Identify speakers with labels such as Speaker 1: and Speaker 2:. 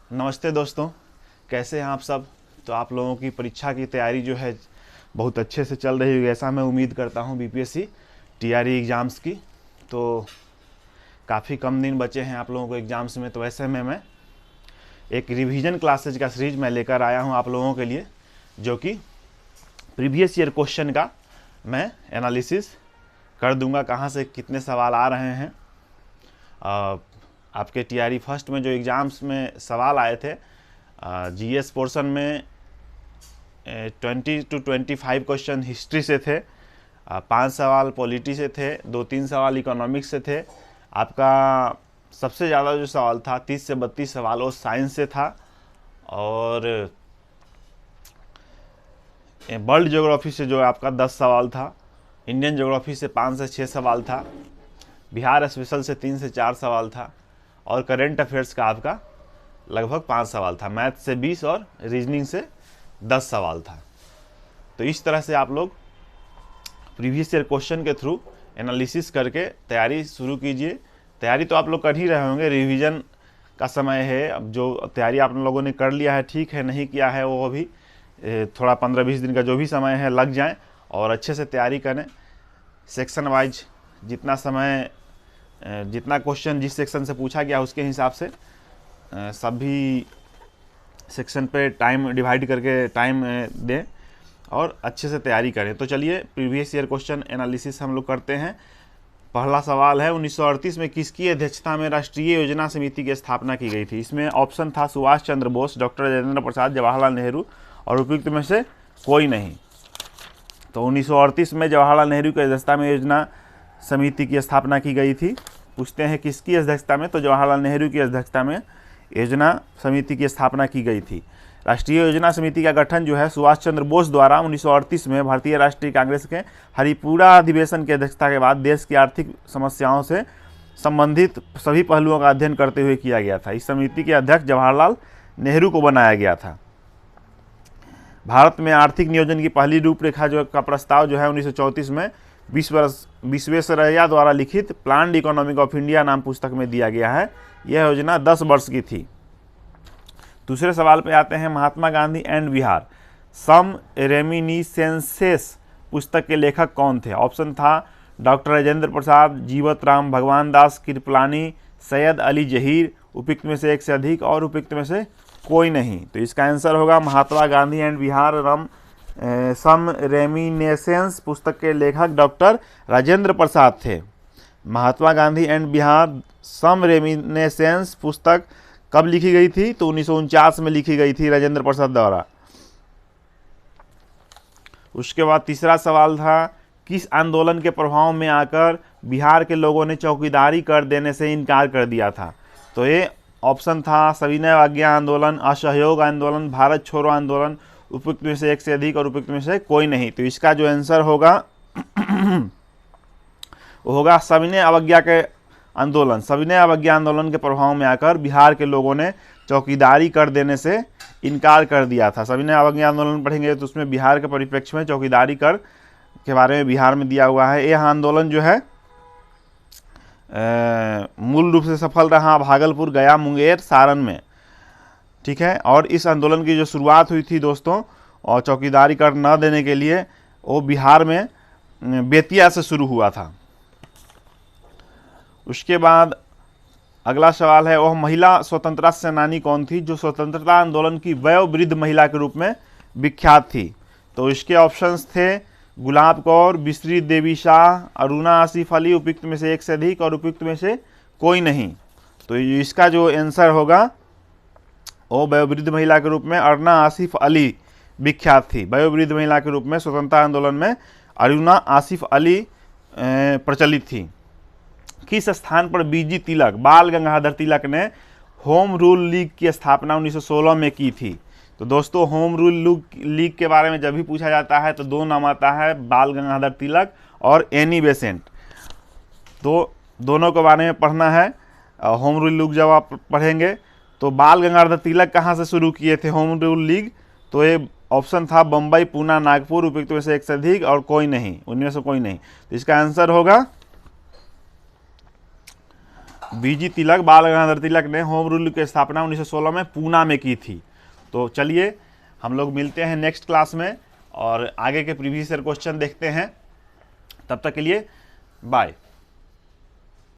Speaker 1: नमस्ते दोस्तों, कैसे हैं आप सब। तो आप लोगों की परीक्षा की तैयारी जो है बहुत अच्छे से चल रही होगी, ऐसा मैं उम्मीद करता हूं। बीपीएससी टीआरई एग्ज़ाम्स की तो काफ़ी कम दिन बचे हैं आप लोगों को एग्ज़ाम्स में। तो ऐसे में मैं एक रिवीजन क्लासेज का सीरीज मैं लेकर आया हूं आप लोगों के लिए, जो कि प्रीवियस ईयर क्वेश्चन का मैं एनालिसिस कर दूंगा, कहाँ से कितने सवाल आ रहे हैं। आपके टीआरई फर्स्ट में जो एग्ज़ाम्स में सवाल आए थे, जीएस पोर्शन में 20 to 25 क्वेश्चन हिस्ट्री से थे, 5 सवाल पॉलिटी से थे, 2-3 सवाल इकोनॉमिक्स से थे। आपका सबसे ज़्यादा जो सवाल था 30 से 32 सवाल वो साइंस से था। और वर्ल्ड ज्योग्राफी से जो आपका 10 सवाल था, इंडियन ज्योग्राफी से 5 से 6 सवाल था, बिहार स्पेशल से 3 से 4 सवाल था, और करेंट अफेयर्स का आपका लगभग 5 सवाल था। मैथ से 20 और रीजनिंग से 10 सवाल था। तो इस तरह से आप लोग प्रीवियस ईयर क्वेश्चन के थ्रू एनालिसिस करके तैयारी शुरू कीजिए। तैयारी तो आप लोग कर ही रहे होंगे, रिवीजन का समय है। अब जो तैयारी आप लोगों ने कर लिया है ठीक है, नहीं किया है वो अभी थोड़ा 15-20 दिन का जो भी समय है लग जाए और अच्छे से तैयारी करें। सेक्शन वाइज जितना समय, जितना क्वेश्चन जिस सेक्शन से पूछा गया उसके हिसाब से सभी सेक्शन पे टाइम डिवाइड करके टाइम दें और अच्छे से तैयारी करें। तो चलिए प्रीवियस ईयर क्वेश्चन एनालिसिस हम लोग करते हैं। पहला सवाल है, 1938 में किसकी अध्यक्षता में राष्ट्रीय योजना समिति की स्थापना की गई थी। इसमें ऑप्शन था सुभाष चंद्र बोस, डॉक्टर राजेंद्र प्रसाद, जवाहरलाल नेहरू और उपयुक्त में से कोई नहीं। तो 1938 में जवाहरलाल नेहरू की अध्यक्षता में योजना समिति की स्थापना की गई थी। पूछते हैं किसकी अध्यक्षता में, तो जवाहरलाल नेहरू की अध्यक्षता में योजना समिति की स्थापना की गई थी। राष्ट्रीय योजना समिति का गठन जो है सुभाष चंद्र बोस द्वारा 1938 में भारतीय राष्ट्रीय कांग्रेस के हरिपुरा अधिवेशन की अध्यक्षता के बाद देश की आर्थिक समस्याओं से संबंधित सभी पहलुओं का अध्ययन करते हुए किया गया था। इस समिति के अध्यक्ष जवाहरलाल नेहरू को बनाया गया था। भारत में आर्थिक नियोजन की पहली रूपरेखा जो का प्रस्ताव जो है 1934 में विश्वेश्वरैया द्वारा लिखित प्लान्ड इकोनॉमिक ऑफ इंडिया नाम पुस्तक में दिया गया है। यह योजना 10 वर्ष की थी। दूसरे सवाल पे आते हैं, Mahatma Gandhi and Bihar some reminiscences पुस्तक के लेखक कौन थे। ऑप्शन था डॉक्टर राजेंद्र प्रसाद, जीवत राम भगवान दास कृपलानी, सैयद अली जहीर, उपयुक्त में से एक से अधिक और उपयुक्त में से कोई नहीं। तो इसका आंसर होगा महात्मा गांधी एंड बिहार सम रेमिनेसेंस पुस्तक के लेखक डॉक्टर राजेंद्र प्रसाद थे। महात्मा गांधी एंड बिहार सम रेमिनेसेंस पुस्तक कब लिखी गई थी, तो 1949 में लिखी गई थी राजेंद्र प्रसाद द्वारा। उसके बाद तीसरा सवाल था, किस आंदोलन के प्रभाव में आकर बिहार के लोगों ने चौकीदारी कर देने से इनकार कर दिया था। तो ये ऑप्शन था सविनय अवज्ञा आंदोलन, असहयोग आंदोलन, भारत छोड़ो आंदोलन, उपयुक्त में से एक से अधिक और उपयुक्त में से कोई नहीं। तो इसका जो आंसर होगा वो होगा सविनय अवज्ञा के आंदोलन। सविनय अवज्ञा आंदोलन के प्रभाव में आकर बिहार के लोगों ने चौकीदारी कर देने से इनकार कर दिया था। सविनय अवज्ञा आंदोलन पढ़ेंगे तो उसमें बिहार के परिप्रेक्ष्य में चौकीदारी कर के बारे में बिहार में दिया हुआ है। यह आंदोलन जो है मूल रूप से सफल रहा भागलपुर, गया, मुंगेर, सारण में। ठीक है, और इस आंदोलन की जो शुरुआत हुई थी दोस्तों, और चौकीदारी कर न देने के लिए, वो बिहार में बेतिया से शुरू हुआ था। उसके बाद अगला सवाल है, वह महिला स्वतंत्रता सेनानी कौन थी जो स्वतंत्रता आंदोलन की वयोवृद्ध महिला के रूप में विख्यात थी। तो इसके ऑप्शंस थे गुलाब कौर, बिश्री देवी शाह, अरुणा आसिफ अली, उपयुक्त में से एक से अधिक और उपयुक्त में से कोई नहीं। तो इसका जो आंसर होगा वो वयोवृद्ध महिला के रूप में अरुणा आसिफ अली विख्यात थी। वयोवृद्ध महिला के रूप में स्वतंत्रता आंदोलन में अरुणा आसिफ अली प्रचलित थी। किस स्थान पर बीजी तिलक, बाल गंगाधर तिलक ने होम रूल लीग की स्थापना 1916 में की थी। तो दोस्तों होम रूल लीग के बारे में जब भी पूछा जाता है तो दो नाम आता है, बाल गंगाधर तिलक और एनी बेसेंट। तो दोनों के बारे में पढ़ना है। होम रूल लीग जब आप पढ़ेंगे तो बाल गंगाधर तिलक कहाँ से शुरू किए थे होम रूल लीग, तो ये ऑप्शन था बम्बई, पूना, नागपुर, उपयुक्त में से एक से अधिक और कोई नहीं, उनमें से कोई नहीं। तो इसका आंसर होगा बीजी तिलक, बाल गंगाधर तिलक ने होम रूल की स्थापना 1916 में पूना में की थी। तो चलिए हम लोग मिलते हैं नेक्स्ट क्लास में और आगे के प्रीवियस ईयर क्वेश्चन देखते हैं। तब तक के लिए बाय।